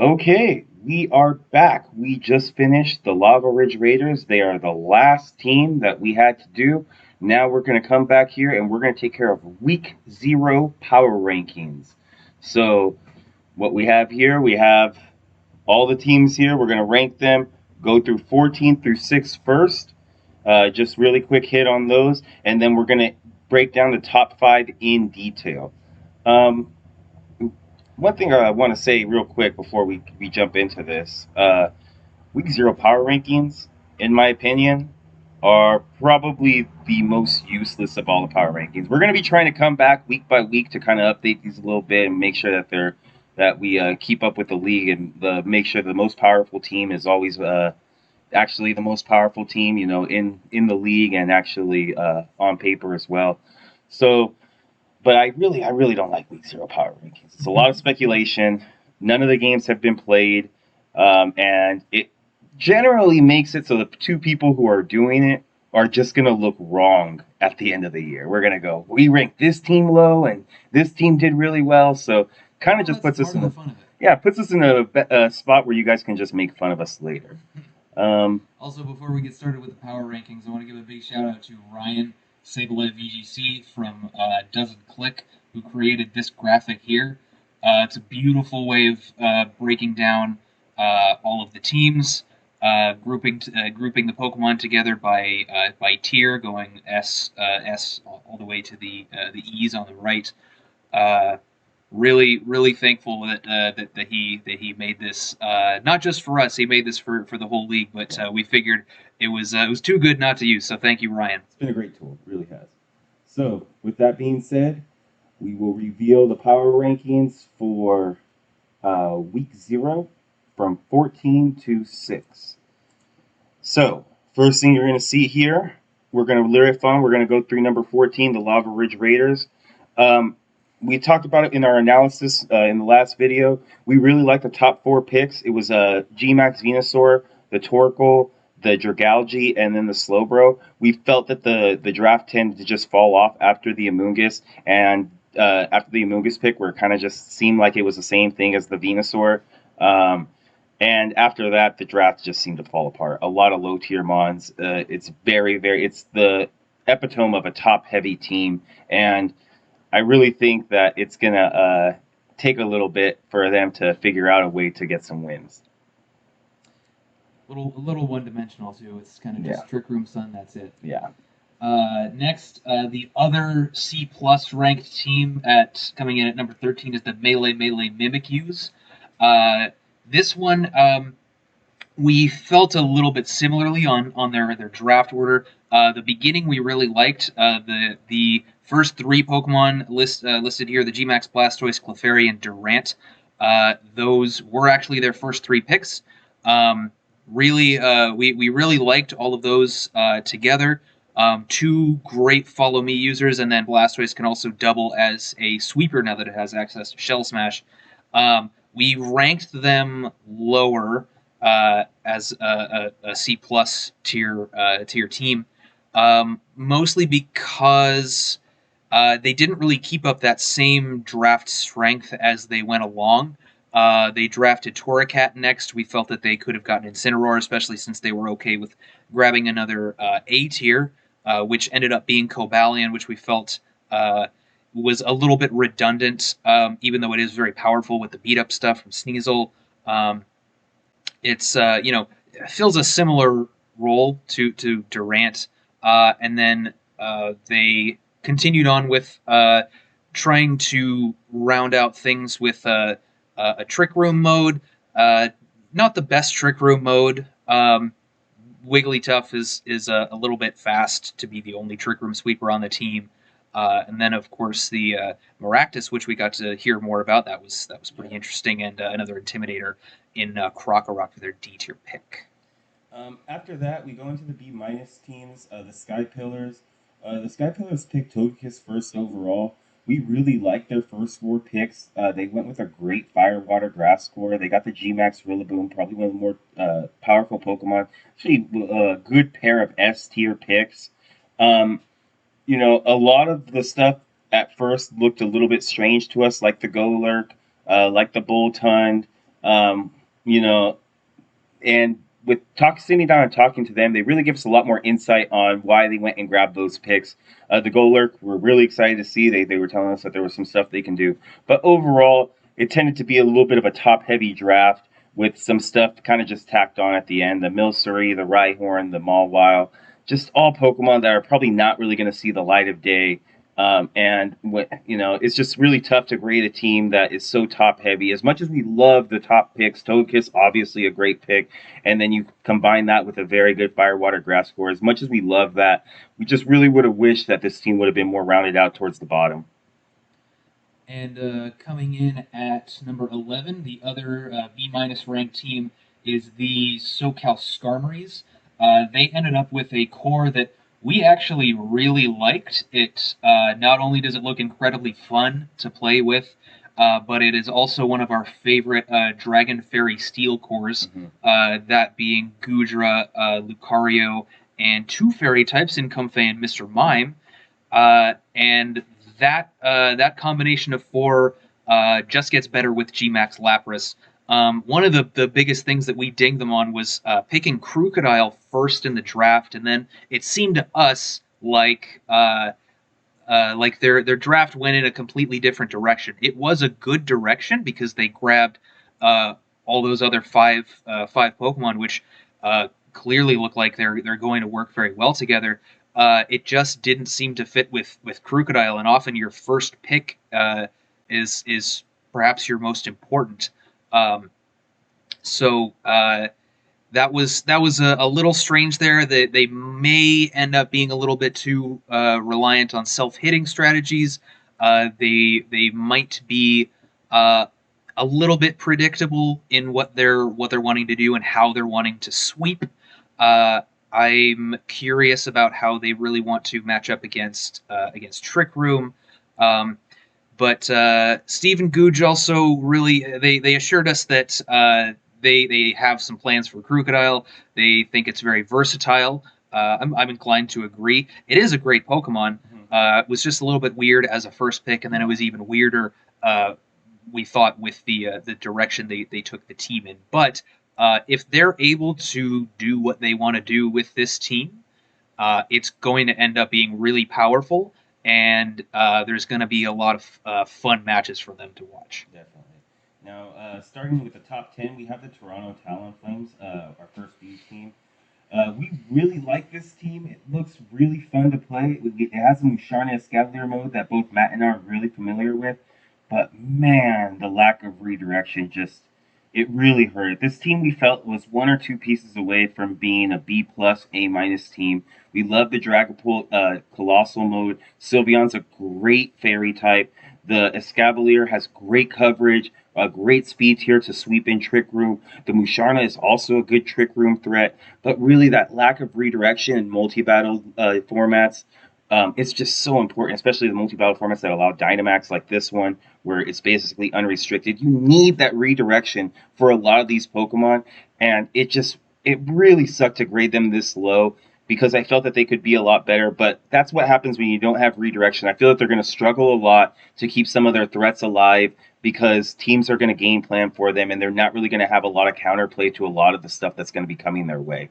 Okay, we are back. We just finished the Lava Ridge Raiders. They are the last team that we had to do. Now we're going to come back here and we're going to take care of week zero power rankings. So, what we have here, we have all the teams here. We're going to rank them, go through 14 through 6 first. Just really quick hit on those. And then we're going to break down the top five in detail. Um, One thing I want to say real quick before we jump into this, week zero power rankings, in my opinion, are probably the most useless of all the power rankings. We're going to be trying to come back week by week to kind of update these a little bit and make sure that we keep up with the league and make sure the most powerful team is always actually the most powerful team, in the league and actually on paper as well. So but I really don't like week zero power rankings. It's a lot of speculation. None of the games have been played, and it generally makes it so the two people who are doing it are just going to look wrong at the end of the year. We're going to go, we ranked this team low, and this team did really well. So kind of just That's puts us part in of the a fun of it. yeah puts us in a spot where you guys can just make fun of us later. Um, Also, before we get started with the power rankings, I want to give a big shout out to Ryan Sablev VGC from Doesn't Click, who created this graphic here. It's a beautiful way of breaking down all of the teams, grouping the Pokemon together by tier, going S all the way to the E's on the right. Uh, really thankful that he made this not just for us. He made this for the whole league, but we figured it was too good not to use. So thank you, Ryan. it's been a great tool, it really has. So with that being said, we will reveal the power rankings for week zero from 14 to 6. So, first thing you're going to see here, we're going to riff on, we're going to go through number 14, the Lava Ridge Raiders. Um, we talked about it in our analysis in the last video. We really like the top four picks. It was Gmax Venusaur, the Torkoal, the Dragalge, and then the Slowbro. We felt that the draft tended to just fall off after the Amoonguss, and after the Amoonguss pick, where it kind of just seemed like it was the same thing as the Venusaur. Um, and after that, the draft just seemed to fall apart. A lot of low tier mons. It's it's the epitome of a top heavy team. And I really think that it's going to take a little bit for them to figure out a way to get some wins. A little one dimensional too. It's kind of Yeah. just Trick Room Sun. That's it. Yeah. Next, the other C plus ranked team at coming in at number 13 is the Melee Mimikyus. This one, we felt a little bit similarly on their draft order. The beginning we really liked. The first three Pokemon listed here: the Gmax, Blastoise, Clefairy, and Durant. Those were actually their first three picks. Really, we really liked all of those together. Two great follow me users, and then Blastoise can also double as a sweeper now that it has access to Shell Smash. We ranked them lower as a C plus tier team, mostly because they didn't really keep up that same draft strength as they went along. They drafted Torracat next. We felt that they could have gotten Incineroar, especially since they were okay with grabbing another A tier, which ended up being Cobalion, which we felt was a little bit redundant, even though it is very powerful with the beat up stuff from Sneasel. It's fills a similar role to Durant, and then they continued on with trying to round out things with a trick room mode. Not the best trick room mode. Wigglytuff is a little bit fast to be the only trick room sweeper on the team. And then, of course, the Maractus, which we got to hear more about, that was pretty interesting, and another Intimidator in Krokorok for their D tier pick. After that, we go into the B minus teams, the Sky Pillars. The Sky Pillars picked Togekiss first overall. We really liked their first four picks. They went with a great Fire Water Grass score. They got the Gmax Rillaboom, probably one of the more powerful Pokemon. Actually, a good pair of S tier picks. Um, a lot of the stuff at first looked a little bit strange to us, like the Golurk, like the Boltund. Um, you know, and with sitting down and talking to them, they really give us a lot more insight on why they went and grabbed those picks. The goal lurk, we're really excited to see. They were telling us that there was some stuff they can do, but overall, it tended to be a little bit of a top heavy draft with some stuff kind of just tacked on at the end. The Milcery, the Rhyhorn, the Mawile, just all Pokemon that are probably not really going to see the light of day. And it's just really tough to grade a team that is so top heavy. As much as we love the top picks, Togekiss obviously a great pick, and then you combine that with a very good Firewater Grass score. As much as we love that, we just really would have wished that this team would have been more rounded out towards the bottom. And coming in at number 11, the other B minus ranked team is the SoCal Skarmories. They ended up with a core that we actually really liked. It not only does it look incredibly fun to play with, but it is also one of our favorite Dragon Fairy Steel cores, that being Gudra, Lucario, and two fairy types in Comfey and Mr. Mime. And that combination of four just gets better with Gmax Lapras. One of the biggest things that we dinged them on was picking Crocodile first in the draft, and then it seemed to us like their draft went in a completely different direction. It was a good direction because they grabbed all those other five Pokemon, which clearly look like they're going to work very well together. It just didn't seem to fit with Crocodile, and often your first pick is perhaps your most important. Um, so that was a little strange there. That they may end up being a little bit too reliant on self-hitting strategies. They might be uh, a little bit predictable in what they're wanting to do and how they're wanting to sweep. I'm curious about how they really want to match up against Trick Room. Um, but Steve and Googe also really they assured us that they have some plans for Crocodile. They think it's very versatile. I'm inclined to agree. It is a great Pokemon. It was just a little bit weird as a first pick, and then it was even weirder. We thought with the direction they took the team in. But if they're able to do what they want to do with this team, it's going to end up being really powerful, and there's going to be a lot of fun matches for them to watch. Definitely. Now, starting with the top 10, we have the Toronto Talonflames, our first B team. We really like this team. It looks really fun to play. It has some Sharna Escavalier mode that both Matt and I are really familiar with. But man, the lack of redirection just it really hurt. This team we felt was one or two pieces away from being a B plus A minus team. We love the Dragapult Colossal mode. Sylveon's a great fairy type. The Escavalier has great coverage, a great speed tier to sweep in Trick Room. The Musharna is also a good Trick Room threat, but really that lack of redirection in multi-battle formats, it's just so important, especially the multi-battle formats that allow Dynamax like this one, where it's basically unrestricted. You need that redirection for a lot of these Pokemon, and it really sucked to grade them this low because I felt that they could be a lot better. But that's what happens when you don't have redirection. I feel that they're going to struggle a lot to keep some of their threats alive because teams are going to game plan for them, and they're not really going to have a lot of counterplay to a lot of the stuff that's going to be coming their way.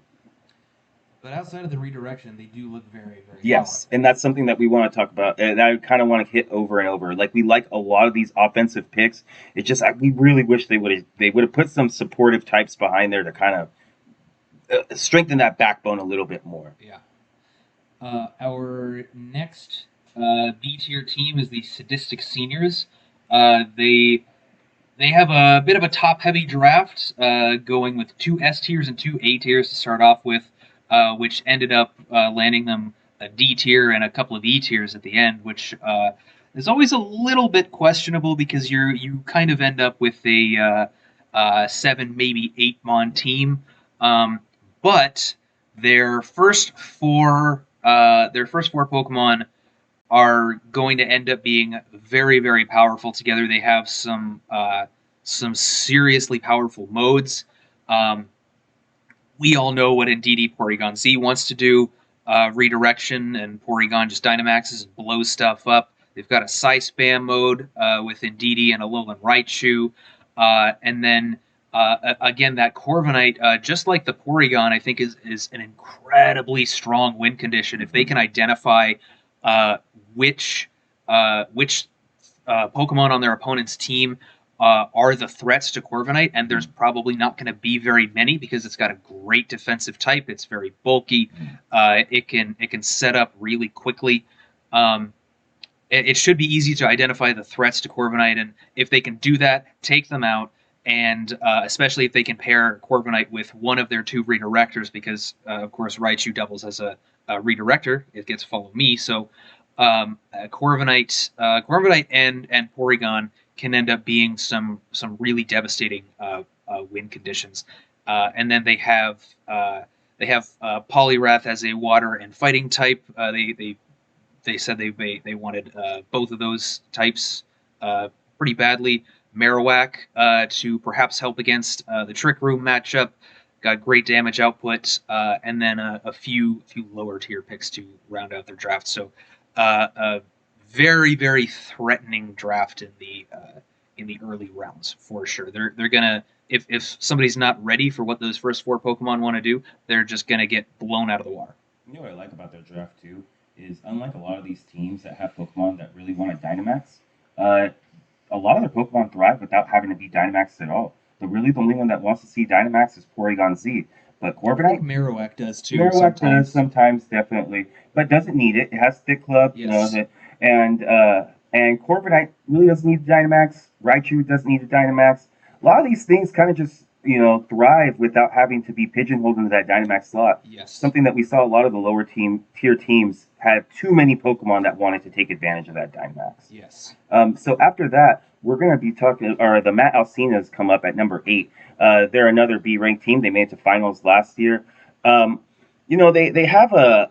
But outside of the redirection, they do look very, very Yes, powerful. and that's something that we want to talk about. And I kind of want to hit over and over. Like we like a lot of these offensive picks. It just we really wish they would have put some supportive types behind there to kind of strengthen that backbone a little bit more. Yeah. Our next B tier team is the Sadistic Seniors. They have a bit of a top heavy draft, going with two S tiers and two A tiers to start off with, which ended up landing them a D tier and a couple of E tiers at the end, which is always a little bit questionable because you kind of end up with a 7, maybe 8 mon team. But their first four Pokemon are going to end up being very, very powerful together. They have some seriously powerful modes. Um, we all know what Indeedee Porygon Z wants to do. Redirection, and Porygon just Dynamaxes and blows stuff up. They've got a Psy Spam mode with Indeedee and a Alolan Raichu. And then Again, that Corviknight, just like the Porygon, I think is an incredibly strong win condition. If they can identify uh, which which Pokemon on their opponent's team are the threats to Corviknight, and there's probably not going to be very many because it's got a great defensive type. It's very bulky. It can set up really quickly. Um, it should be easy to identify the threats to Corviknight, and if they can do that, take them out. And especially if they can pair Corviknight with one of their two redirectors, because of course Raichu doubles as a redirector. It gets follow me, so Corviknight and Porygon can end up being some really devastating win conditions. And then they have Poliwrath as a water and fighting type. They said they wanted both of those types pretty badly. Marowak to perhaps help against the Trick Room matchup. Got great damage output, and then a few lower tier picks to round out their draft. So a very threatening draft in the early rounds for sure. They're gonna if somebody's not ready for what those first four Pokemon want to do, they're just gonna get blown out of the water. You know what I like about their draft too is unlike a lot of these teams that have Pokemon that really want to Dynamax, uh, a lot of their Pokemon thrive without having to be Dynamaxed at all. The only one that wants to see Dynamax is Porygon Z. But I think Corviknight, Marowak does too. Marowak Sometimes. does sometimes, definitely, but doesn't need it. It has Stick Club, Yes. and Corviknight really doesn't need the Dynamax. Raichu doesn't need the Dynamax. A lot of these things kind of just thrive without having to be pigeonholed into that Dynamax slot. Yes. Something that we saw a lot of the lower tier teams had too many Pokemon that wanted to take advantage of that Dynamax. Yes. So after that, we're going to be talking, or the Matt Alcinas come up at number 8. They're another B ranked team. They made it to finals last year. They have a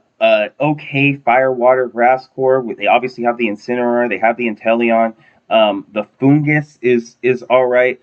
okay fire water grass core. They obviously have the Incineroar. They have the Inteleon. The Fungus is all right.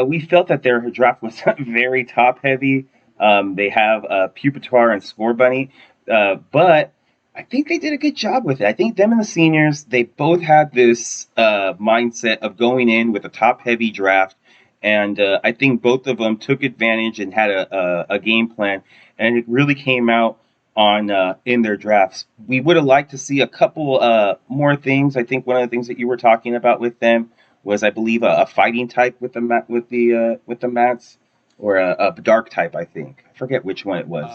We felt that their draft was very top heavy. They have Pupitar and Scorbunny, but I think they did a good job with it. I think them and the seniors, they both had this mindset of going in with a top heavy draft. And I think both of them took advantage and had a game plan. And it really came out on in their drafts. We would have liked to see a couple more things. I think one of the things that you were talking about with them was, I believe, a fighting type with the mats, or a dark type. I think I forget which one it was.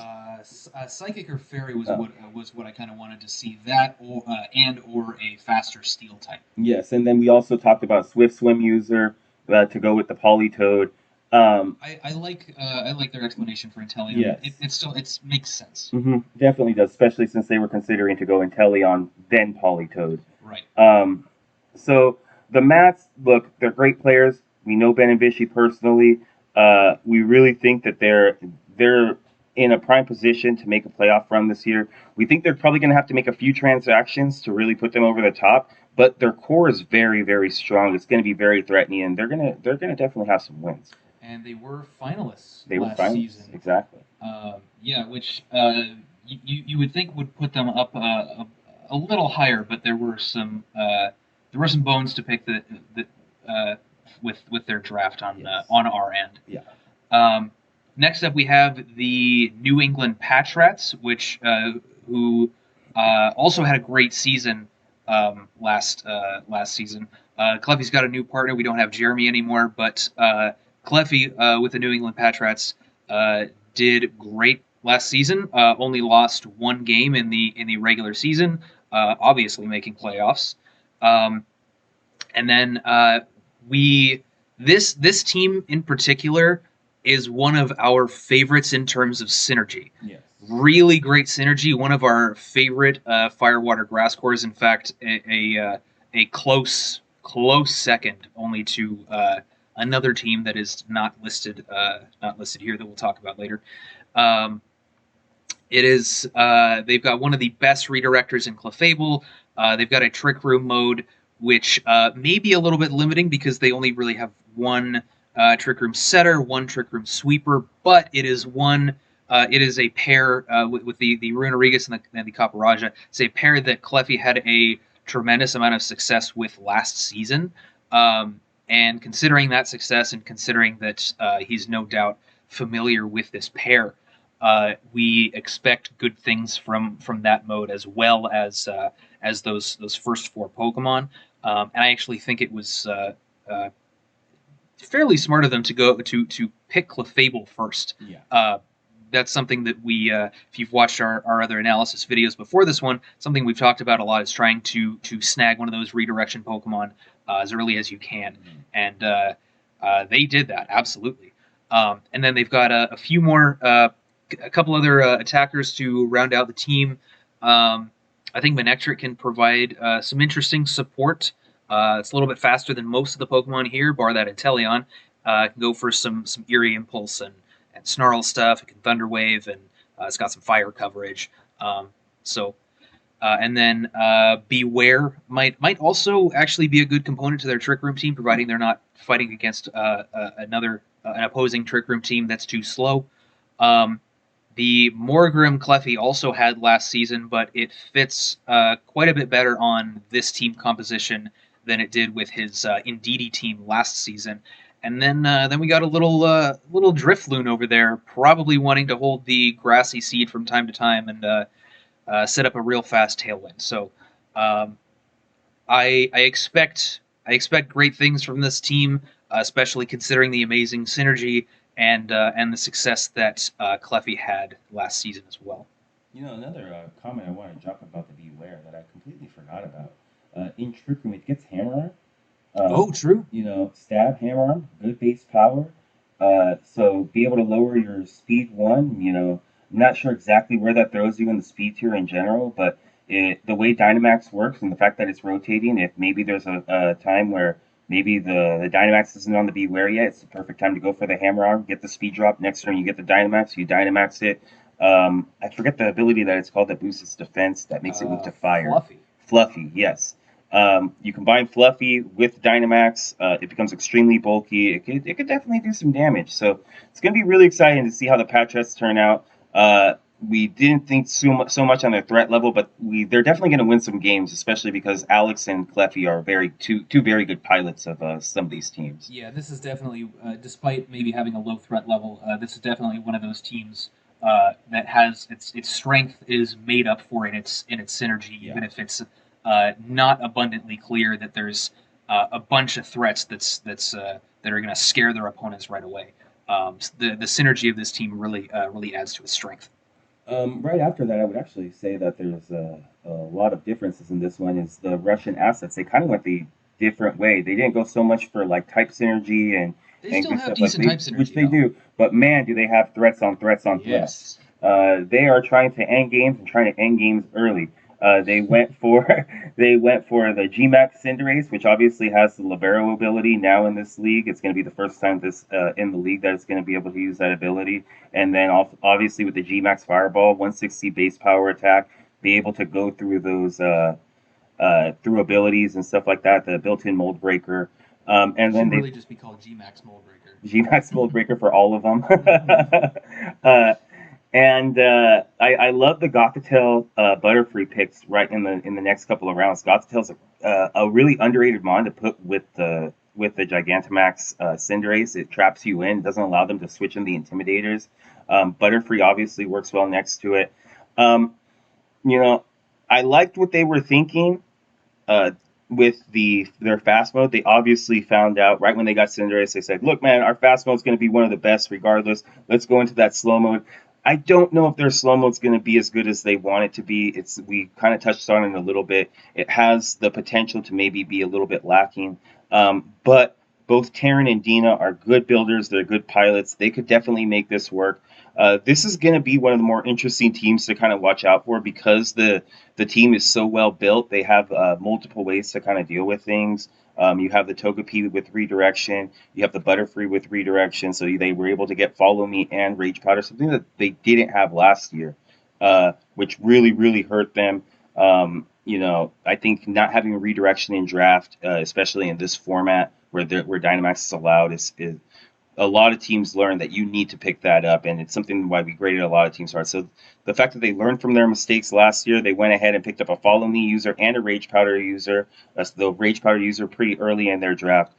Psychic or Fairy Oh. was what I kind of wanted to see. That or a faster Steel type. Yes, and then we also talked about Swift Swim user to go with the Polytoad. I like their explanation for Inteleon. Yes. It makes sense. Definitely does, especially since they were considering to go Inteleon then Polytoad. Right. So the Mats, look, they're great players. We know Ben and Vichy personally. We really think that they're in a prime position to make a playoff run this year. We think they're probably going to have to make a few transactions to really put them over the top, but their core is very strong. It's going to be very threatening, and they're gonna definitely have some wins. And they were finalists They were last finalists, season. exactly. Yeah, which you would think would put them up a little higher, but there were some bones to pick with their draft Yes. on our end. Yeah. Next up, we have the New England Patch Rats, who also had a great season last season. Cleffy's got a new partner. We don't have Jeremy anymore, but Cleffy with the New England Patch Rats did great last season. Only lost one game in the regular season, obviously making playoffs. And then this team in particular is one of our favorites in terms of synergy. Yes. Really great synergy. One of our favorite Firewater Grass cores. In fact, a close second only to another team that is not listed here that we'll talk about later. It is they've got one of the best redirectors in Clefable. They've got a Trick Room mode, which may be a little bit limiting because they only really have one Trick Room setter, one Trick Room sweeper, but it is one. It is a pair with the Runerigus and the Caparaja. It's a pair that Cleffy had a tremendous amount of success with last season. And considering that success, and considering that he's no doubt familiar with this pair, we expect good things from that mode, as those first four Pokemon. And I actually think it was fairly smart of them to go to pick Clefable first. Yeah. That's something that if you've watched our other analysis videos before this one, something we've talked about a lot is trying to snag one of those redirection Pokemon as early as you can, and they did that absolutely. And then they've got a few more, a couple other attackers to round out the team. I think Manectric can provide some interesting support. It's a little bit faster than most of the Pokemon here, bar that Inteleon. Can go for some Eerie Impulse and Snarl stuff. It can Thunder Wave, and it's got some fire coverage. And then Beware might also actually be a good component to their Trick Room team, providing they're not fighting against an opposing Trick Room team that's too slow. The Morgrim Cleffy also had last season, but it fits quite a bit better on this team composition than it did with his Indeedee team last season. And then we got a little Drifloon over there, probably wanting to hold the Grassy Seed from time to time and set up a real fast Tailwind. So I expect great things from this team, especially considering the amazing synergy and the success that Cleffy had last season as well. Another comment I want to drop about the Beware that I completely forgot about. In Trick Room, it gets Hammer Arm. True. Stab, Hammer Arm, good base power. So be able to lower your speed one. I'm not sure exactly where that throws you in the speed tier in general, but the way Dynamax works and the fact that it's rotating, if maybe there's a time where maybe the Dynamax isn't on the Beware yet, it's the perfect time to go for the Hammer Arm, get the speed drop. Next turn you get the Dynamax, you Dynamax it. I forget the ability that it's called that boosts its defense, that makes it weak to fire. Fluffy, yes. You combine Fluffy with Dynamax, it becomes extremely bulky. It could definitely do some damage. So it's going to be really exciting to see how the patch tests turn out. We didn't think so much on their threat level, but they're definitely going to win some games, especially because Alex and Cleffy are two very good pilots of some of these teams. Yeah, this is definitely, despite maybe having a low threat level, this is definitely one of those teams that has its strength is made up for in its synergy, even if it's not abundantly clear that there's a bunch of threats that are going to scare their opponents right away. The synergy of this team really adds to its strength. Right after that, I would actually say that there's a lot of differences in this one. Is the Russian assets? They kind of went the different way. They didn't go so much for like type synergy and they still have decent type synergy, which they do. But man, do they have threats on threats on threats. They are trying to end games and trying to end games early. They went for the Gmax Cinderace, which obviously has the Libero ability now in this league. It's going to be the first time in the league that it's going to be able to use that ability. And then obviously with the Gmax Fireball, 160 base power attack, be able to go through those through abilities and stuff like that. The built-in Mold Breaker. And then really just be called Gmax Mold Breaker. Gmax Mold Breaker for all of them. And I love the Gothitelle Butterfree picks right in the next couple of rounds. Gothitelle's a really underrated mon to put with the Gigantamax Cinderace. It traps you in, doesn't allow them to switch in the Intimidators. Butterfree obviously works well next to it. I liked what they were thinking with their fast mode. They obviously found out right when they got Cinderace. They said, "Look, man, our fast mode's going to be one of the best regardless. Let's go into that slow mode." I don't know if their slow mode's going to be as good as they want it to be. We kind of touched on it a little bit. It has the potential to maybe be a little bit lacking. But both Terran and Dina are good builders. They're good pilots. They could definitely make this work. This is going to be one of the more interesting teams to kind of watch out for because the team is so well built. They have multiple ways to kind of deal with things. You have the Togepi with redirection. You have the Butterfree with redirection. So they were able to get Follow Me and Rage Powder, something that they didn't have last year, which really, really hurt them. I think not having a redirection in draft, especially in this format where Dynamax is allowed, is a lot of teams learn that you need to pick that up, and it's something why we graded a lot of teams hard. So the fact that they learned from their mistakes last year, they went ahead and picked up a Follow Me user and a Rage Powder user, the Rage Powder user pretty early in their draft.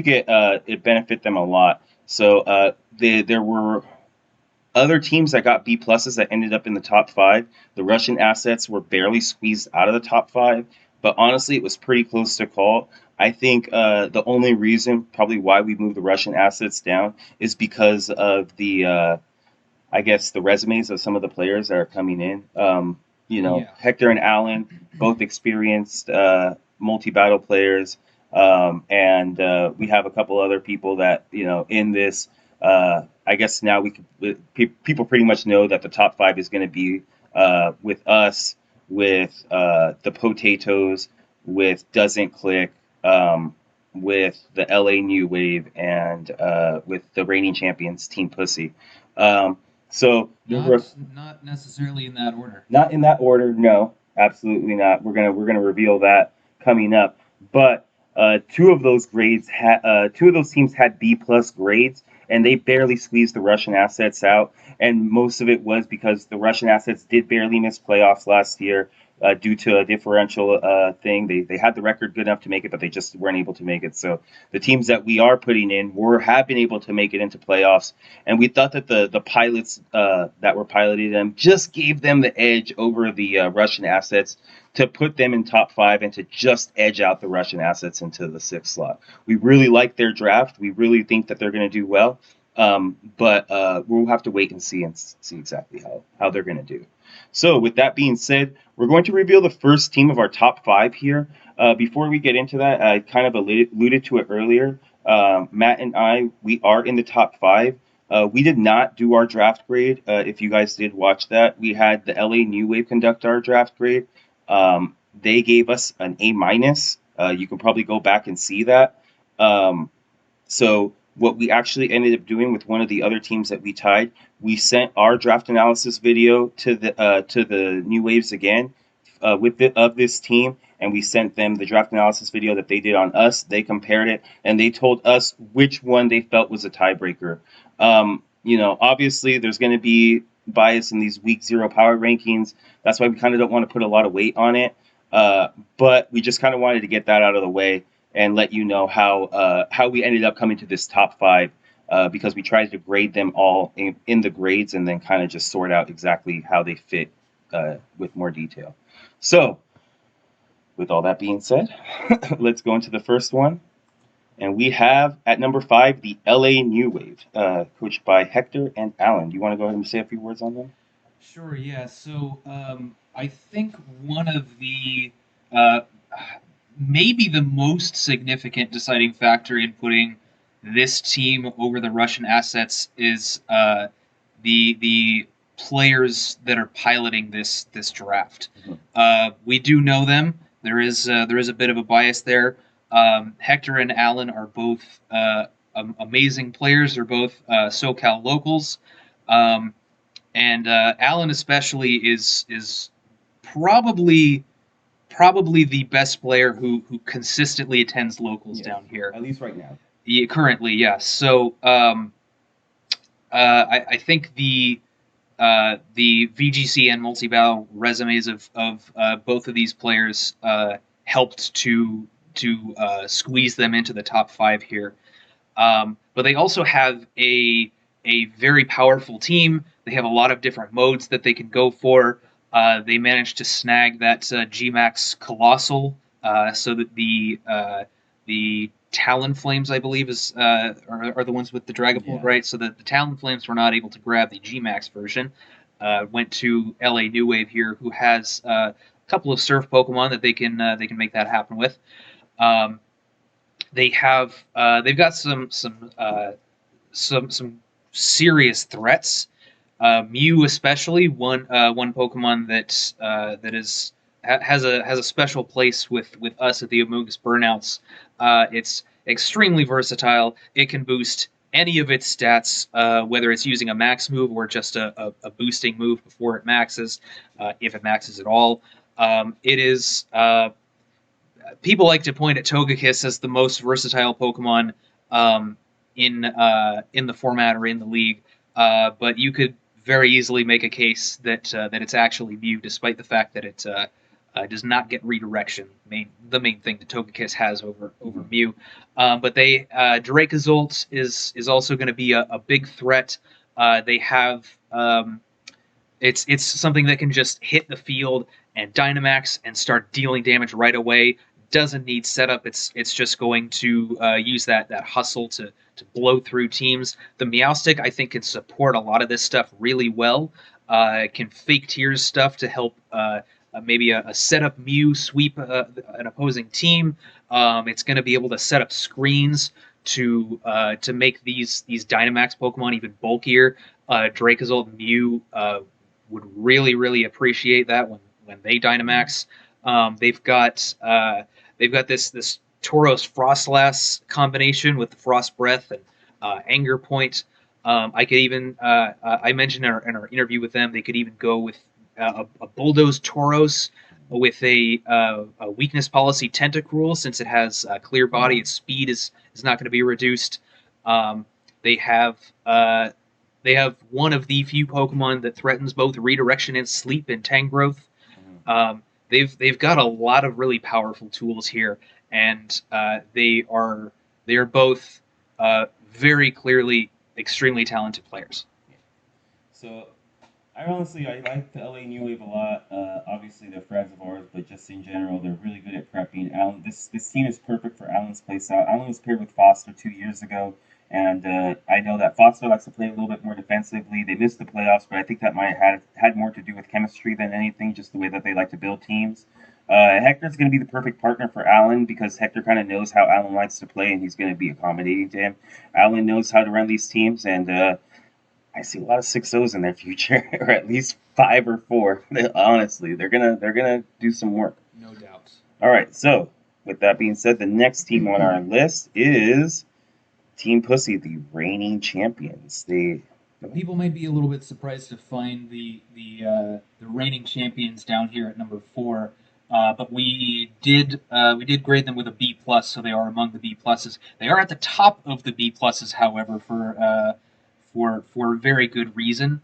think it benefit them a lot. So there were other teams that got B pluses that ended up in the top five. The Russian assets were barely squeezed out of the top five, but honestly, it was pretty close to call. I think the only reason probably why we moved the Russian assets down is because of the I guess the resumes of some of the players that are coming in. Yeah. Hector and Allen, both experienced multi-battle players, and we have a couple other people that in this. I guess now people pretty much know that the top five is going to be with us, with the Potatoes, with Doesn't Click, with the LA New Wave, and with the reigning champions Team Pussy. So there were Not necessarily in that order. not in that order, no, absolutely not. We're gonna reveal that coming up. But two of those teams had B plus grades, and they barely squeezed the Russian assets out. And most of it was because the Russian assets did barely miss playoffs last year due to a differential thing. They had the record good enough to make it, but they just weren't able to make it. So the teams that we are putting in have been able to make it into playoffs, and we thought that the pilots that were piloting them just gave them the edge over the Russian assets to put them in top five and to just edge out the Russian assets into the sixth slot. We really like their draft. We really think that they're going to do well, but we'll have to wait and see exactly how they're going to do. So with that being said, we're going to reveal the first team of our top five here. Before we get into that, I kind of alluded to it earlier. Matt and I, we are in the top five. We did not do our draft grade. If you guys did watch that, we had the LA New Wave conduct our draft grade. They gave us an A minus. You can probably go back and see that. So what we actually ended up doing with one of the other teams that we tied, we sent our draft analysis video to the New Waves again of this team, and we sent them the draft analysis video that they did on us. They compared it, and they told us which one they felt was a tiebreaker. Obviously, there's going to be bias in these week zero power rankings. That's why we kind of don't want to put a lot of weight on it. But we just kind of wanted to get that out of the way and let you know how we ended up coming to this top five, because we tried to grade them all in the grades and then kind of just sort out exactly how they fit with more detail. So, with all that being said, let's go into the first one. And we have at number five the LA New Wave, coached by Hector and Allen. Do you want to go ahead and say a few words on them? Sure, yeah. So I think one of the uh, maybe the most significant deciding factor in putting this team over the Russian assets is the players that are piloting this draft. We do know them. There is a bit of a bias there. Hector and Allen are both amazing players. They're both SoCal locals. And Allen especially is probably the best player who consistently attends locals down here. At least right now. Yeah, currently, yes. So I think the VGC and multi-battle resumes of both of these players helped to squeeze them into the top five here. But they also have a very powerful team. They have a lot of different modes that they can go for. They managed to snag that Gmax Colossal, so that the Talon Flames, I believe, are the ones with the Dragapult, right? So that the Talon Flames were not able to grab the Gmax version. Went to LA New Wave here, who has a couple of Surf Pokemon that they can make that happen with. They've got some serious threats. Mew especially one Pokemon that has a special place with us at the Amogus Burnouts. It's extremely versatile. It can boost any of its stats, whether it's using a max move or just a boosting move before it maxes, if it maxes at all. It is people like to point at Togekiss as the most versatile Pokemon in the format or in the league, but you could very easily make a case that it's actually Mew, despite the fact that does not get redirection. The main thing that Togekiss has over Mew. But they Dracozolt is also going to be a big threat. They have it's something that can just hit the field and Dynamax and start dealing damage right away. Doesn't need setup. It's just going to use that hustle to blow through teams. The Meowstic I think can support a lot of this stuff really well. It can fake tears stuff to help maybe a setup Mew sweep an opposing team. It's going to be able to set up screens to make these Dynamax Pokemon even bulkier. Dracozolt Mew would really appreciate that when they Dynamax. They've got this Tauros Frostlass combination with the Frost Breath and Anger Point. I could even I mentioned in our interview with them they could even go with a Bulldoze Tauros with a weakness policy Tentacruel since it has clear body. Its speed is not going to be reduced. They have they have one of the few Pokemon that threatens both redirection and sleep in Tangrowth. They've got a lot of really powerful tools here, and they are both very clearly extremely talented players. So, I like the LA New Wave a lot. Obviously, they're friends of ours, but just in general, they're really good at prepping. Alan, this team is perfect for Alan's playstyle. Alan was paired with Foster 2 years ago, and I know that Foster likes to play a little bit more defensively. They missed the playoffs, but I think that might have had more to do with chemistry than anything, just the way that they like to build teams. Hector's going to be the perfect partner for Alan because Hector kind of knows how Alan likes to play, and he's going to be accommodating to him. Alan knows how to run these teams, and I see a lot of 6-0s in their future, or at least 5 or 4. Honestly, they're gonna do some work. No doubt. All right. So, with that being said, the next team on our list is Team Pussy, the reigning champions. People might be a little bit surprised to find the reigning champions down here at number 4, but we did grade them with a B plus, so they are among the B pluses. They are at the top of the B pluses, however, for very good reason.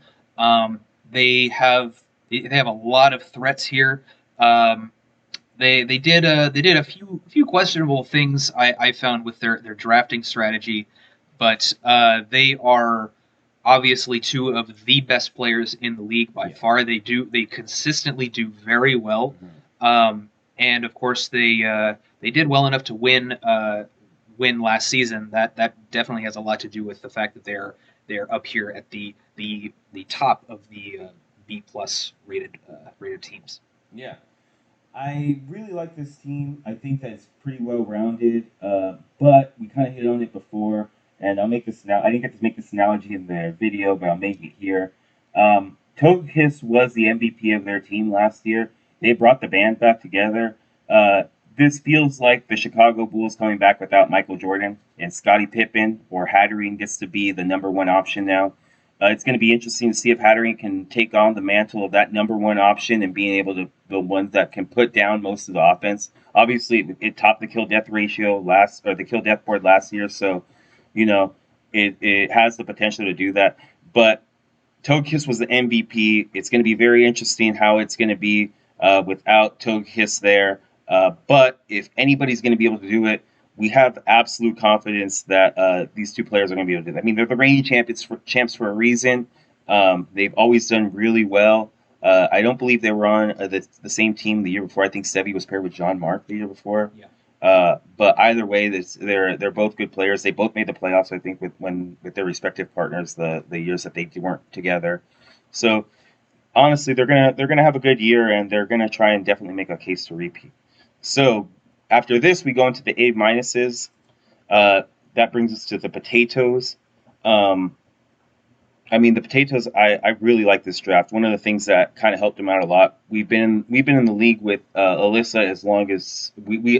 They have a lot of threats here. They did a few questionable things I found with their drafting strategy, but they are obviously 2 of the best players in the league by far. They consistently do very well, and of course they did well enough to win last season. That definitely has a lot to do with the fact that they're up here at the top of the B plus rated teams. Yeah, I really like this team. I think that it's pretty well rounded, but we kind of hit on it before, and I'll make this now. I didn't get to make this analogy in the video, but I'll make it here. Togekiss was the MVP of their team last year. They brought the band back together. This feels like the Chicago Bulls coming back without Michael Jordan, and Scottie Pippen or Hatterene gets to be the number 1 option now. It's going to be interesting to see if Hatterene can take on the mantle of that number 1 option and being able to the ones that can put down most of the offense. Obviously, it topped the kill death ratio the kill death board last year, so it has the potential to do that. But Togekiss was the MVP. It's going to be very interesting how it's going to be without Togekiss there. But if anybody's going to be able to do it, we have absolute confidence that these 2 players are going to be able to do that. I mean, they're the reigning champs for a reason. They've always done really well. I don't believe they were on the same team the year before. I think Sevi was paired with John Mark the year before. Yeah. But either way, they're both good players. They both made the playoffs, I think, with their respective partners the years that they weren't together. So honestly, they're gonna have a good year, and they're gonna try and definitely make a case to repeat. So after this, we go into the A minuses. That brings us to the potatoes. The potatoes. I really like this draft. One of the things that kind of helped them out a lot. We've been in the league with Alyssa as long as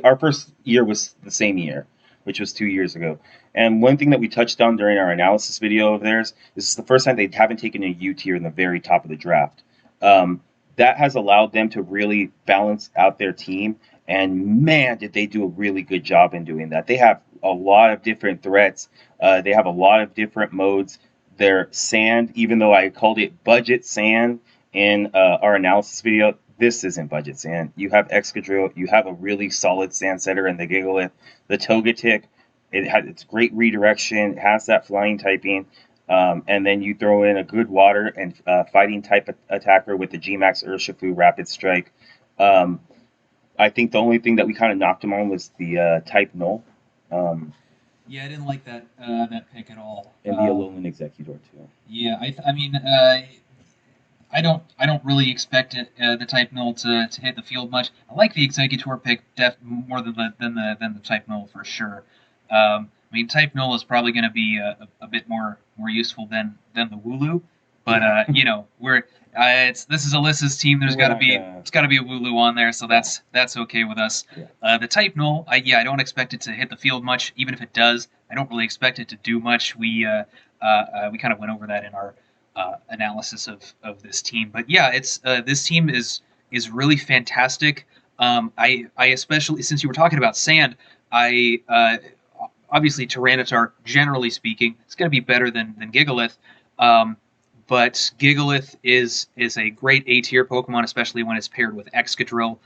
our first year was the same year, which was 2 years ago. And one thing that we touched on during our analysis video of theirs is the first time they haven't taken a U tier in the very top of the draft. That has allowed them to really balance out their team. And man, did they do a really good job in doing that. They have a lot of different threats. They have a lot of different modes. Their sand, even though I called it budget sand in our analysis video, this isn't budget sand. You have Excadrill, you have a really solid sand setter in the Gigalith, the Togetic. It's great redirection, it has that flying typing, and then you throw in a good water and fighting type attacker with the Gmax Urshifu Rapid Strike. Um, I think the only thing that we kind of knocked him on was the type null. Yeah, I didn't like that pick at all. And the Alolan Executor too. Yeah, I mean, I don't really expect it, the type null to hit the field much. I like the Executor pick more than the type null for sure. I mean, type null is probably going to be a bit more useful than the Wooloo, but you know, this is Alyssa's team. There's got to be it's got to be a Wooloo on there, so that's okay with us. Yeah. The type null, I don't expect it to hit the field much. Even if it does, I don't really expect it to do much. We kind of went over that in our analysis of this team. But yeah, it's this team is really fantastic. I especially, since you were talking about sand, obviously Tyranitar, generally speaking, it's going to be better than Gigalith. But Gigalith is a great A tier Pokemon, especially when it's paired with Excadrill.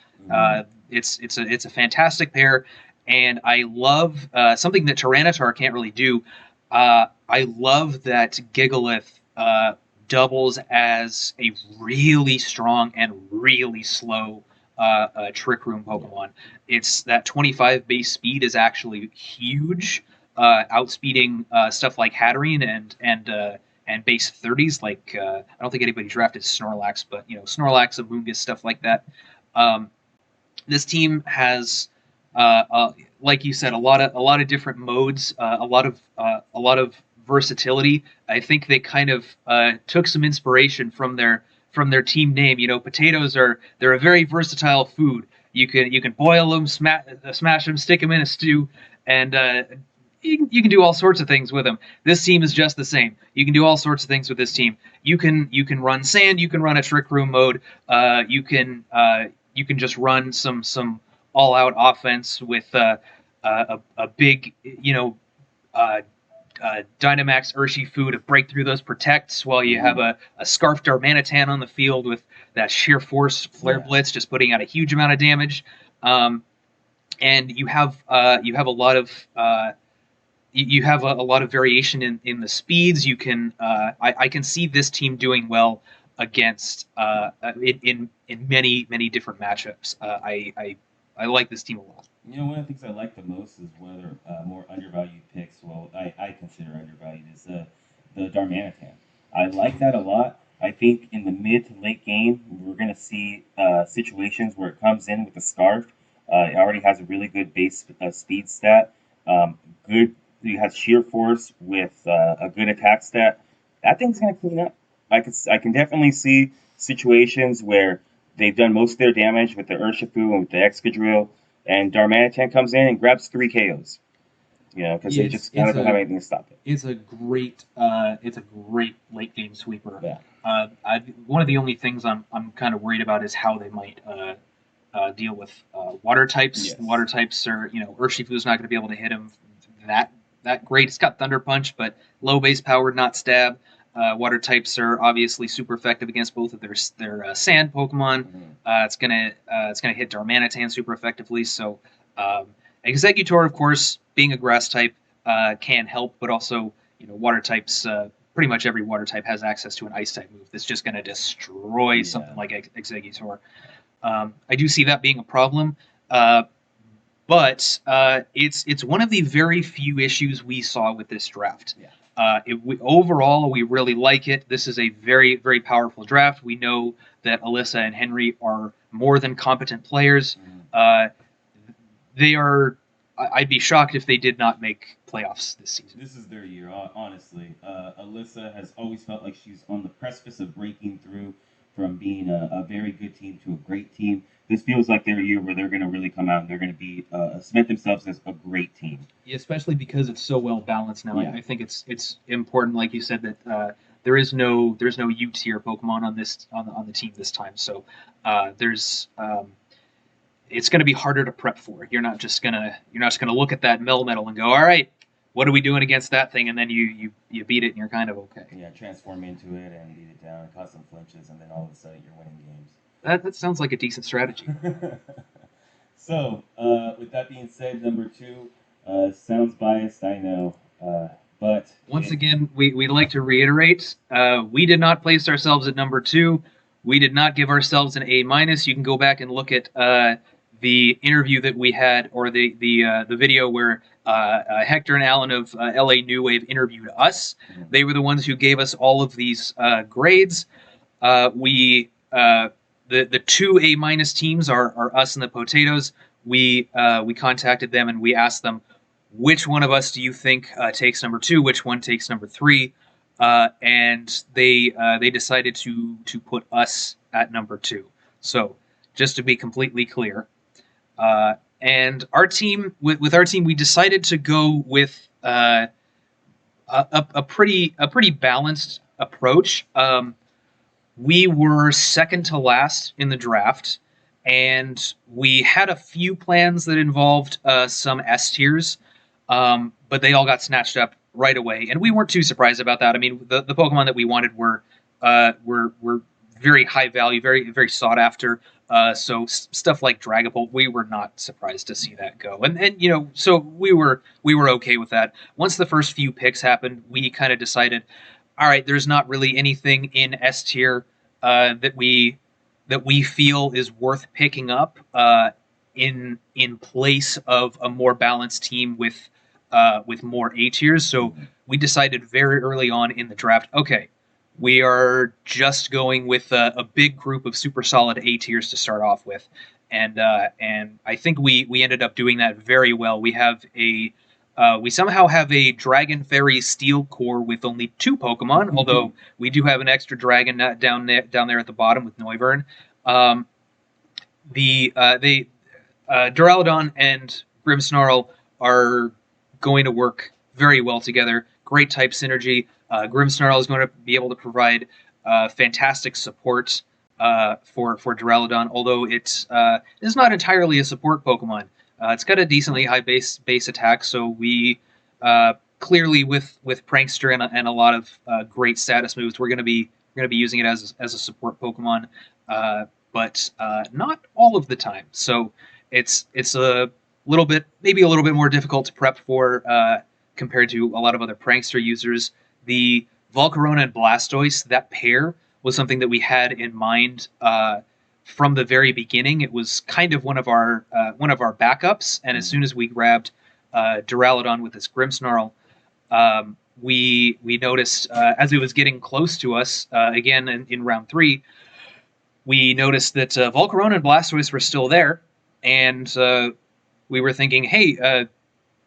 It's a fantastic pair, and I love something that Tyranitar can't really do. I love that Gigalith doubles as a really strong and really slow Trick Room Pokemon. It's that 25 base speed is actually huge, outspeeding stuff like Hatterene and base 30s. Like I don't think anybody drafted Snorlax, but you know, Snorlax, Amoonguss, stuff like that. This team has, like you said, a lot of different modes, a lot of versatility. I think they kind of took some inspiration from their team name. You know, potatoes they're a very versatile food. You can boil them, smash them, stick them in a stew, and you can do all sorts of things with them. This team is just the same. You can do all sorts of things with this team. You can run sand. You can run a Trick Room mode. You can just run some all out offense with a big Dynamax Urshifu to break through those protects while you have a Scarf Darmanitan on the field with that sheer force Flare Blitz just putting out a huge amount of damage. And you have a lot of you have a lot of variation in the speeds. You can I can see this team doing well against in many different matchups. I like this team a lot. You know, one of the things I like the most is whether more undervalued picks. Well, I consider undervalued is the Darmanitan. I like that a lot. I think in the mid to late game, we're going to see situations where it comes in with a Scarf. It already has a really good base speed stat. It has sheer force with a good attack stat. That thing's going to clean up. I can definitely see situations where they've done most of their damage with the Urshifu and with the Excadrill, and Darmanitan comes in and grabs 3 KOs. You know, because they just kind of don't have anything to stop it. It's a great late game sweeper. Yeah. One of the only things I'm kind of worried about is how they might deal with water types. Yes. Water types are, Urshifu's not going to be able to hit him that great. It's got Thunder Punch, but low base power, not stab. Water types are obviously super effective against both of their sand Pokemon. It's gonna hit Darmanitan super effectively. So Executor, of course, being a Grass type, can help, but also water types. Pretty much every water type has access to an Ice type move that's just gonna destroy something like Executor. I do see that being a problem. But it's one of the very few issues we saw with this draft. Yeah. Overall, we really like it. This is a very, very powerful draft. We know that Alyssa and Henry are more than competent players. They are. I'd be shocked if they did not make playoffs this season. This is their year, honestly. Alyssa has always felt like she's on the precipice of breaking through from being a very good team to a great team. This feels like their year where they're going to really come out and they're going to be cement themselves as a great team. Yeah, especially because it's so well balanced now. Yeah. I think it's important, like you said, that there's no U tier Pokemon on the team this time. So it's going to be harder to prep for. You're not just gonna look at that Melmetal and go, all right, what are we doing against that thing? And then you beat it and you're kind of okay. Yeah, transform into it and beat it down, cause some flinches, and then all of a sudden you're winning games. That sounds like a decent strategy. So, with that being said, number 2 sounds biased, I know, but Once again, we'd like to reiterate, we did not place ourselves at number 2. We did not give ourselves an A minus. You can go back and look at the interview that we had, or the video where Hector and Alan of LA New Wave interviewed us. They were the ones who gave us all of these grades. The 2 A minus teams are us and the Potatoes. We contacted them and we asked them, which one of us do you think takes number 2? Which one takes number 3? And they decided to put us at number 2. So just to be completely clear, and our team with our team, we decided to go with a pretty balanced approach. We were second to last in the draft, and we had a few plans that involved some S tiers, but they all got snatched up right away, and we weren't too surprised about that. I mean, the Pokemon that we wanted were very high value, very sought after. So stuff like Dragapult, we were not surprised to see that go, and so we were okay with that. Once the first few picks happened, we kind of decided, all right, there's not really anything in S tier that we feel is worth picking up in place of a more balanced team with more A tiers. So we decided very early on in the draft, okay, we are just going with a big group of super solid A tiers to start off with, and I think we ended up doing that very well. We somehow have a Dragon Fairy Steel Core with only 2 Pokemon, although we do have an extra dragon down there at the bottom with Noivern. Duraludon and Grimmsnarl are going to work very well together. Great type synergy. Grimmsnarl is going to be able to provide fantastic support for Duraludon, although it is not entirely a support Pokemon. It's got a decently high base attack, so we clearly with Prankster and a lot of great status moves, we're going to be using it as a support Pokemon, but not all of the time. So it's a little bit more difficult to prep for compared to a lot of other Prankster users. The Volcarona and Blastoise, that pair was something that we had in mind from the very beginning. It was kind of one of our backups, and as soon as we grabbed Duraludon with its Grimmsnarl, we noticed as it was getting close to us again in round 3, we noticed that Volcarona and Blastoise were still there, and we were thinking, hey,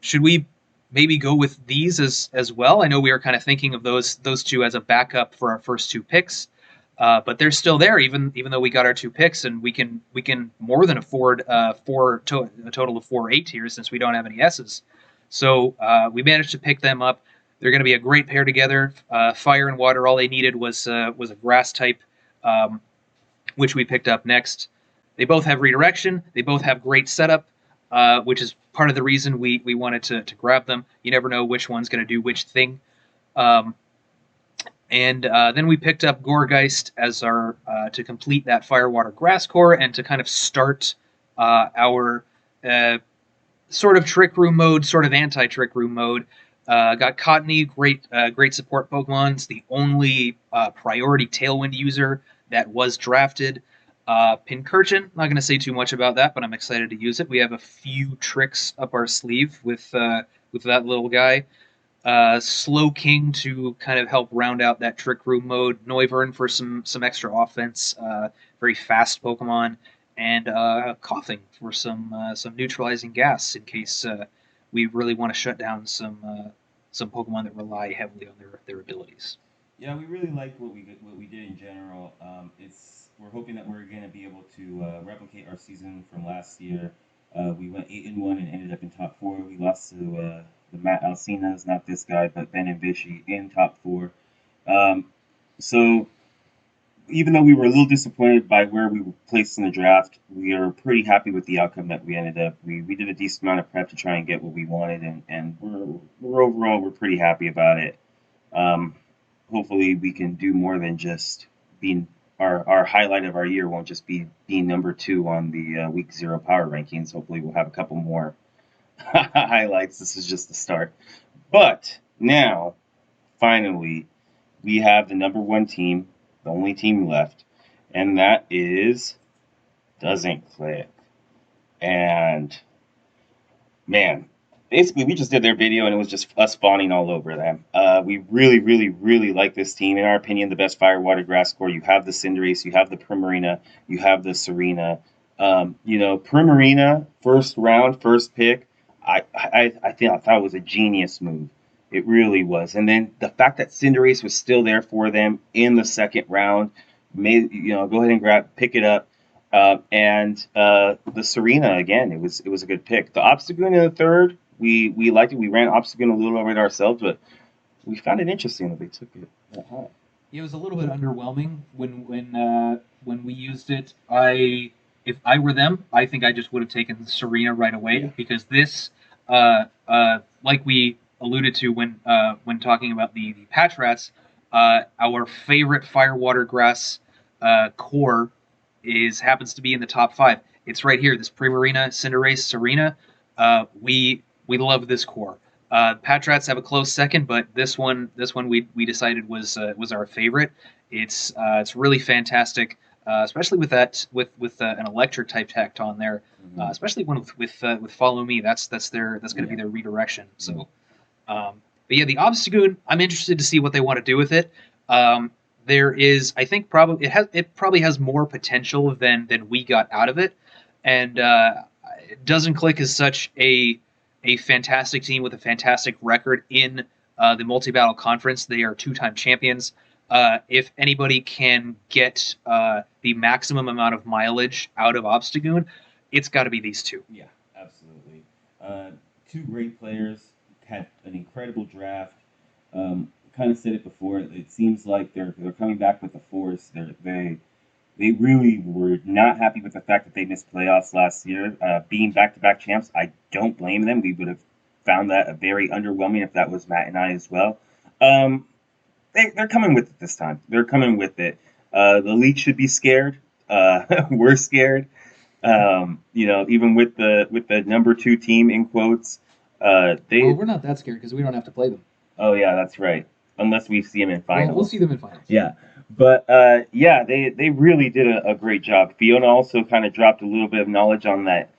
should we maybe go with these as well? I know we were kind of thinking of those 2 as a backup for our first 2 picks. But they're still there, even though we got our 2 picks, and we can more than afford a total of 4 A tiers since we don't have any S's. So we managed to pick them up. They're going to be a great pair together. Fire and water, all they needed was a grass type, which we picked up next. They both have redirection. They both have great setup, which is part of the reason we wanted to grab them. You never know which one's going to do which thing. And then we picked up Gourgeist as our to complete that Firewater Grass Core and to kind of start our sort of Trick Room mode, sort of anti-Trick Room mode. Got Cottony, great support Pokemons, the only priority Tailwind user that was drafted. Pincurchin, not going to say too much about that, but I'm excited to use it. We have a few tricks up our sleeve with that little guy. Slowking to kind of help round out that Trick Room mode. Noivern for some extra offense. Very fast Pokemon, and Coughing for some neutralizing gas in case we really want to shut down some Pokemon that rely heavily on their abilities. Yeah, we really like what we did in general. We're hoping that we're going to be able to replicate our season from last year. We went 8-1 and ended up in top 4. We lost to the Matt Alcinas, not this guy, but Ben and Vichy in top 4. So even though we were a little disappointed by where we were placed in the draft, we are pretty happy with the outcome that we ended up. We did a decent amount of prep to try and get what we wanted, and we're overall pretty happy about it. Hopefully we can do more than just being our highlight of our year won't just be being number 2 on the week 0 power rankings. Hopefully, we'll have a couple more highlights. This is just the start. But now, finally, we have the number 1 team, the only team left, and that is Doesn't Click. And man, basically we just did their video and it was just us fawning all over them. We really, really, really like this team. In our opinion, the best fire water grass score. You have the Cinderace, you have the Primarina, you have the Serena. Primarina, first round, first pick. I thought it was a genius move. It really was. And then the fact that Cinderace was still there for them in the second round, made go ahead and pick it up. The Serena again, it was a good pick. The Obstagoon in the third, we liked it. We ran Obstagoon a little over it ourselves, but we found it interesting that they took it that high. It was a little bit underwhelming when we used it. If I were them, I think I just would have taken Serena right away because this, like we alluded to when talking about the patch rats, our favorite firewater grass core happens to be in the top 5. It's right here. This Primarina, Cinderace, Serena. We love this core. Patch rats have a close second, but this one we decided was our favorite. It's really fantastic, especially with an electric type tacked on there. Especially one with Follow Me. That's going to be their redirection. So, but yeah, the Obstagoon. I'm interested to see what they want to do with it. There is, I think, it probably has more potential than we got out of it, and Doesn't Click is such a fantastic team with a fantastic record in the multi-battle conference. They are 2-time champions. If anybody can get the maximum amount of mileage out of Obstagoon, it's got to be these two. Yeah, absolutely. 2 great players, had an incredible draft. Kind of said it before. It seems like they're coming back with a force. They really were not happy with the fact that they missed playoffs last year. Being back-to-back champs, I don't blame them. We would have found that a very underwhelming if that was Matt and I as well. They're coming with it this time. They're coming with it. The league should be scared. We're scared. Even with the number 2 team in quotes. We're not that scared because we don't have to play them. Oh yeah, that's right. Unless we see them in finals. We'll see them in finals. Yeah. But they really did a great job. Fiona also kind of dropped a little bit of knowledge on that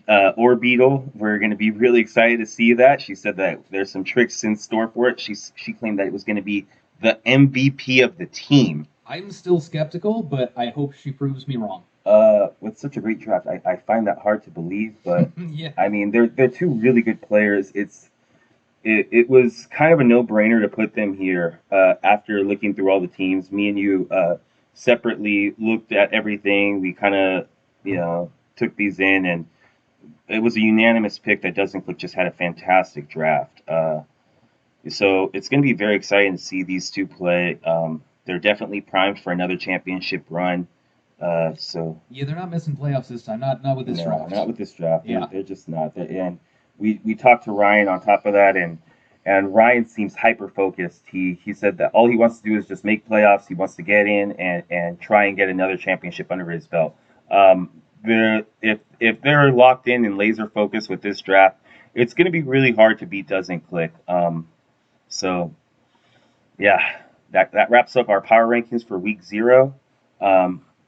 Orbeetle. We're going to be really excited to see that. She said that there's some tricks in store for it. She claimed that it was going to be the MVP of the team. I'm still skeptical, but I hope she proves me wrong. With such a great draft, I find that hard to believe. But yeah. I mean, they're 2 really good players. It was kind of a no-brainer to put them here after looking through all the teams. Me and you separately looked at everything. We kind of, took these in, and it was a unanimous pick that Doesn't Click just had a fantastic draft. So it's going to be very exciting to see these 2 play. They're definitely primed for another championship run. Yeah, they're not missing playoffs this time. Not with this draft. Not with this draft. Yeah. They're just not. And we talked to Ryan on top of that, and Ryan seems hyper focused. He said that all he wants to do is just make playoffs. He wants to get in and try and get another championship under his belt. If they're locked in and laser focused with this draft, it's going to be really hard to beat Doesn't Click. That wraps up our power rankings for week 0.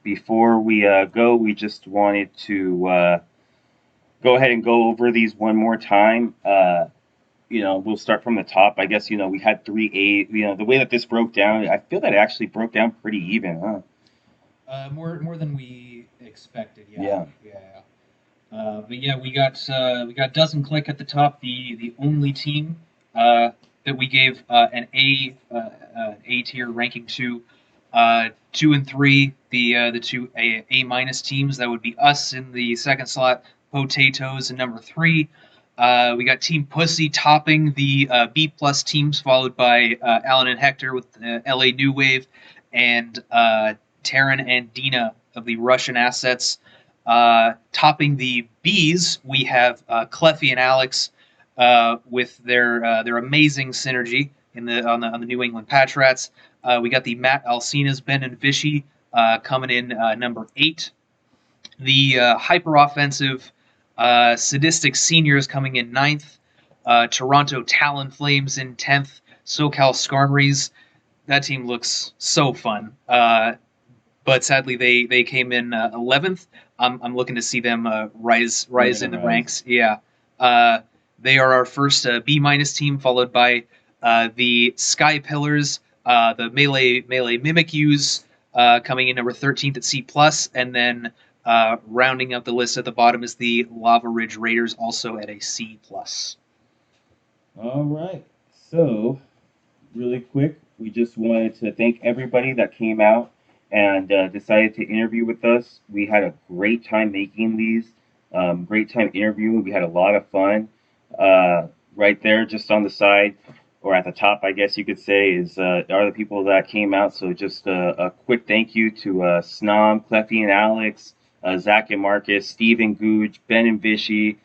Before we go, we just wanted to go ahead and go over these one more time. We'll start from the top. I guess, we had 3A. The way that this broke down, I feel that it actually broke down pretty even, huh? More than we expected. Yeah. But yeah, we got Doesn't Click at the top, the only team that we gave an A tier ranking to. 2 and 3, the 2 A minus teams. That would be us in the second slot, Potatoes in number 3. We got Team Pussy topping the B plus teams, followed by Alan and Hector with LA New Wave, and Taryn and Dina of the Russian Assets. Topping the Bs, we have Cleffy and Alex with their amazing synergy on the New England Patch Rats. We got the Matt Alcinas, Ben and Vishy coming in number 8. The hyper-offensive Sadistic Seniors coming in 9th. Toronto Talon Flames in 10th. SoCal Skarmories. That team looks so fun. But sadly, they came in 11th. I'm looking to see them rise in the ranks. Yeah. They are our first B- team, followed by the Sky Pillars, the Melee Mimikyu, coming in number 13th at C+, and then rounding out the list at the bottom is the Lava Ridge Raiders, also at a C+. All right. So, really quick, we just wanted to thank everybody that came out and decided to interview with us. We had a great time making these. Great time interviewing. We had a lot of fun. Right there, just on the side, or at the top, I guess you could say, are the people that came out. So just a quick thank you to Snom, Cleffy and Alex, Zach and Marcus, Steve and Googe, Ben and Vishy,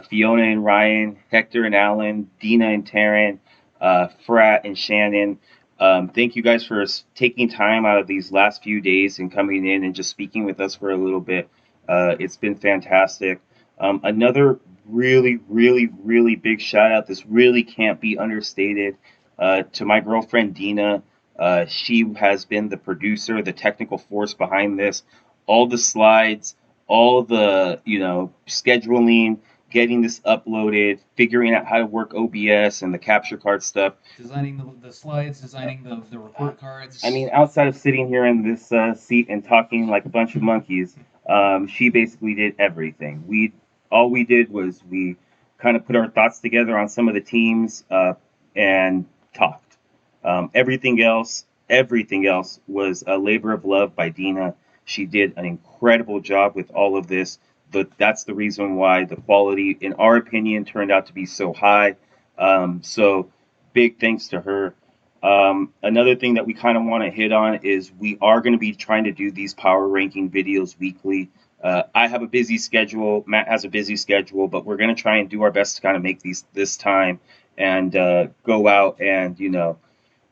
Fiona and Ryan, Hector and Alan, Dina and Taryn, Frat and Shannon. Thank you guys for taking time out of these last few days and coming in and just speaking with us for a little bit. It's been fantastic. Another really, really, really big shout out. This really can't be understated. To my girlfriend Dina. She has been the producer, the technical force behind this. All the slides, all the scheduling, getting this uploaded, figuring out how to work OBS and the capture card stuff. Designing the slides, designing the report cards. I mean, outside of sitting here in this seat and talking like a bunch of monkeys, she basically did everything. All we did was we kind of put our thoughts together on some of the teams and talked. Everything else was a labor of love by Dina. She did an incredible job with all of this. That's the reason why the quality, in our opinion, turned out to be so high. So big thanks to her. Another thing that we kind of want to hit on is we are going to be trying to do these power ranking videos weekly. I have a busy schedule. Matt has a busy schedule, but we're going to try and do our best to kind of make this time and go out and,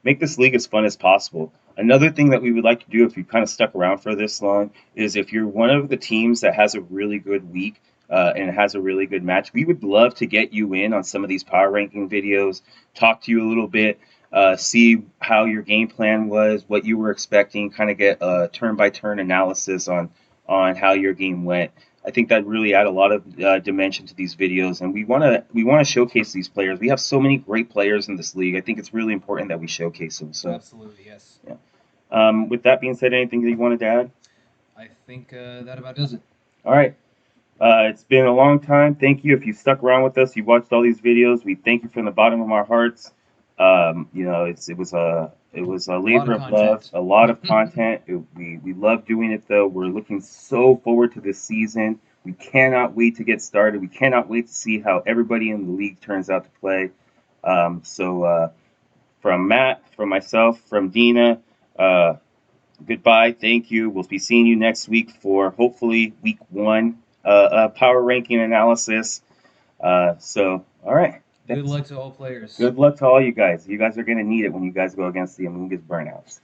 make this league as fun as possible. Another thing that we would like to do, if you kind of stuck around for this long, is if you're one of the teams that has a really good week and has a really good match, we would love to get you in on some of these power ranking videos, talk to you a little bit, see how your game plan was, what you were expecting, kind of get a turn-by-turn analysis on how your game went. I think that really add a lot of dimension to these videos, and we want to showcase these players. We have so many great players in this league. I think it's really important that we showcase them. So absolutely, yes. Yeah. With that being said, anything that you wanted to add? I think that about does it. All right. It's been a long time. Thank you if you stuck around with us. You watched all these videos. We thank you from the bottom of our hearts. It was a labor of love, a lot of content. We love doing it though. We're looking so forward to this season. We cannot wait to get started. We cannot wait to see how everybody in the league turns out to play. From Matt, from myself, from Dina, goodbye. Thank you. We'll be seeing you next week for hopefully week 1 power ranking analysis. All right. Good luck to all players. Good luck to all you guys. You guys are going to need it when you guys go against the Amoongas Burnouts.